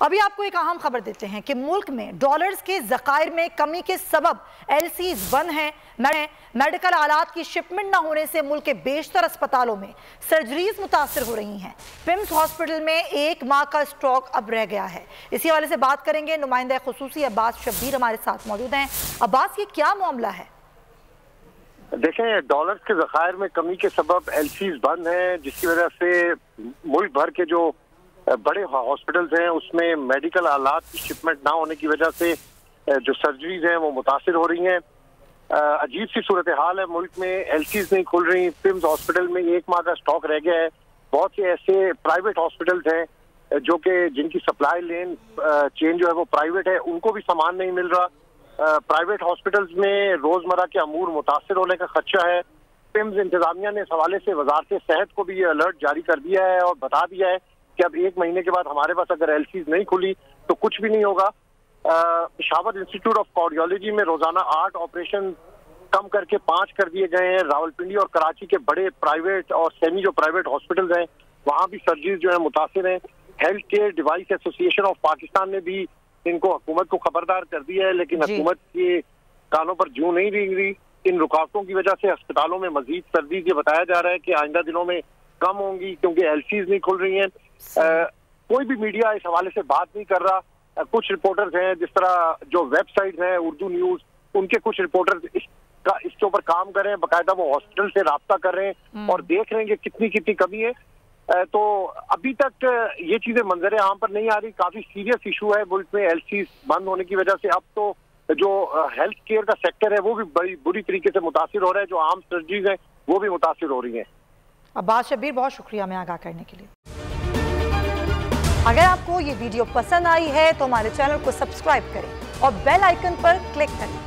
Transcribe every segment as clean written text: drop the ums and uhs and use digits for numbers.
अभी आपको एक अहम खबर देते हैं कि मुल्क में डॉलर्स के ज़खायर में कमी के सबब एलसीज बंद हैं। मेडिकल आलात की शिपमेंट न होने से मुल्क के बेशतर अस्पतालों में सर्जरीज मुतासर हो रही हैं। पिम्स हॉस्पिटल में 1 माह का स्टॉक अब रह गया है। इसी हवाले से बात करेंगे। नुमाइंदा खुसूसी अब्बास शब्बीर हमारे साथ मौजूद हैं। अब्बास, ये क्या मामला है? देखें, डॉलर्स के ज़खायर में कमी के सबब एलसीज बंद हैं, जिसकी वजह से मुल्क भर के जो बड़े हॉस्पिटल्स हैं उसमें मेडिकल आलात की शिपमेंट ना होने की वजह से जो सर्जरीज हैं वो मुतासिर हो रही हैं। अजीब सी सूरत हाल है, मुल्क में एलसीज नहीं खुल रही। पिम्स हॉस्पिटल में 1 माह का स्टॉक रह गया है। बहुत से ऐसे प्राइवेट हॉस्पिटल्स हैं जो कि जिनकी सप्लाई लेन चेन जो है वो प्राइवेट है, उनको भी सामान नहीं मिल रहा। प्राइवेट हॉस्पिटल्स में रोजमर्रा के अमूर मुतासिर होने का खदशा है। पिम्स इंतजामिया ने इस हवाले से वजारत सेहत को भी ये अलर्ट जारी कर दिया है और बता दिया है कि अब 1 महीने के बाद हमारे पास अगर एलसीज नहीं खुली तो कुछ भी नहीं होगा। पेशावर इंस्टीट्यूट ऑफ कार्डियोलॉजी में रोजाना 8 ऑपरेशन कम करके 5 कर दिए गए हैं। रावलपिंडी और कराची के बड़े प्राइवेट और सेमी जो प्राइवेट हॉस्पिटल्स हैं वहां भी सर्जरीज जो है मुतासिर हैं। Health care device association of Pakistan ने भी इनको हुकूमत को खबरदार कर दिया है, लेकिन हुकूमत के कानों पर जूं नहीं रेंग रही। इन रुकावटों की वजह से अस्पतालों में मजीद सर्जरीज ये बताया जा रहा है कि आइंदा दिनों में कम होंगी क्योंकि एलसीज नहीं खुल रही हैं। कोई भी मीडिया इस हवाले से बात नहीं कर रहा। कुछ रिपोर्टर्स हैं, जिस तरह जो वेबसाइट हैं उर्दू न्यूज, उनके कुछ रिपोर्टर्स इसके ऊपर काम कर रहे हैं, बाकायदा वो हॉस्पिटल से राब्ता कर रहे हैं और देख रहे हैं कि कितनी कमी है। तो अभी तक ये चीजें मंजर आम पर नहीं आ रही। काफी सीरियस इशू है मुल्क में एलसीज बंद होने की वजह से। अब तो जो हेल्थ केयर का सेक्टर है वो भी बड़ी बुरी तरीके से मुतासिर हो रहा है। जो आम सर्जरीज हैं वो भी मुतासिर हो रही हैं। अब्बास शब्बीर, बहुत शुक्रिया हमें आगाह करने के लिए। अगर आपको ये वीडियो पसंद आई है तो हमारे चैनल को सब्सक्राइब करें और बेल आइकन पर क्लिक करें।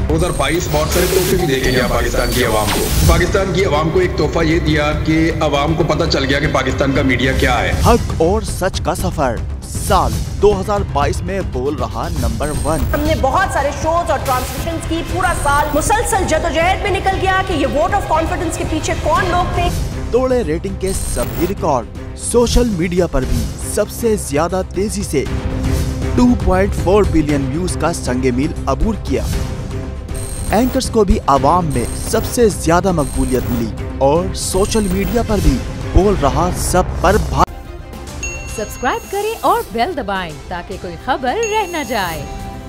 2022 बहुत सारे तोहफे भी देके गया पाकिस्तान की आवाम को। पाकिस्तान की आवाम को एक तोहफा ये दिया कि आवाम को पता चल गया कि पाकिस्तान का मीडिया क्या है। हक और सच का सफर साल 2022 में बोल रहा नंबर 1। हमने बहुत सारे शोज और ट्रांसमिशंस की। पूरा साल मुसलसल जदोजहद में निकल गया कि ये वोट ऑफ कॉन्फिडेंस के पीछे कौन लोग थे। तोड़े रेटिंग के सभी रिकॉर्ड। सोशल मीडिया पर भी सबसे ज्यादा तेजी से 2.4 बिलियन व्यूज का संगे मील अबूर किया। एंकर्स को भी आवाम में सबसे ज्यादा मकबूलियत मिली और सोशल मीडिया पर भी बोल रहा सब पर सब्सक्राइब करें और बेल दबाएं ताकि कोई खबर रह न जाए।